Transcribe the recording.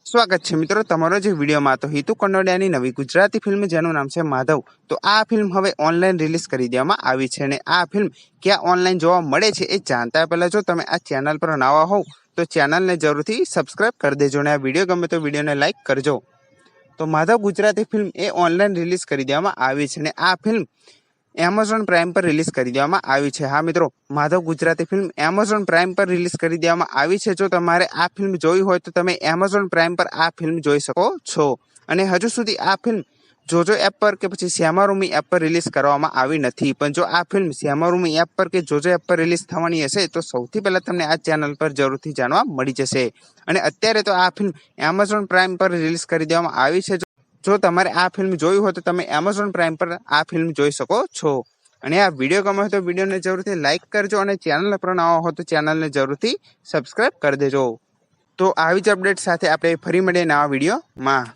સ્વાગત છે મિત્રો તમારો જે વિડીયોમાં તો હિતુ કનોડિયાની નવી ગુજરાતી ફિલ્મ જેનું નામ છે માધવ. તો આ ફિલ્મ હવે ઓનલાઈન રિલીઝ કરી દેવામાં આવી છે અને આ ફિલ્મ ક્યાં ઓનલાઈન જોવા મળે છે એ જાણતા પહેલા જો તમે આ ચેનલ પર નવા હોવ તો ચેનલને જરૂરથી સબસ્ક્રાઇબ કરી દેજો અને આ વિડીયો ગમે તો વિડીયોને લાઇક કરજો. તો માધવ ગુજરાતી ફિલ્મ એ ઓનલાઈન રિલીઝ કરી દેવામાં આવી છે અને આ ફિલ્મ એમેઝોન પ્રાઇમ પર રિલીઝ કરી દેવામાં આવી છે. હા મિત્રો, Madhav Gujarati film Amazon prime પર રિલીઝ કરી દેવામાં આવી છે. જો તમારે આ ફિલ્મ જોઈ હોય તો તમે એમેઝોન પ્રાઇમ પર આ ફિલ્મ જોઈ શકો છો. અને હજુ સુધી આ ફિલ્મ જોજો એપ પર કે પછી શ્યામારૂમી એપ પર રિલીઝ કરવામાં આવી નથી. પણ જો આ ફિલ્મ શ્યામારૂમી એપ પર કે જોજો એપ પર રિલીઝ થવાની હશે તો સૌથી પહેલા તમને આ ચેનલ પર જરૂરથી જાણવા મળી જશે. અને અત્યારે તો આ ફિલ્મ એમેઝોન પ્રાઇમ પર રિલીઝ કરી દેવામાં આવી છે. જો તમારે આ ફિલ્મ જોઈ હોય તો તમે એમેઝોન પ્રાઇમ પર આ ફિલ્મ જોઈ શકો છો. અને આ વિડીયો ગમે તો વિડીયોને જરૂરથી લાઇક કરજો અને ચેનલ પર નવા હો તો ચેનલને જરૂરથી સબસ્ક્રાઇબ કરી દેજો. તો આવી જ અપડેટ સાથે આપણે ફરી મળીએ નવા વિડીયોમાં.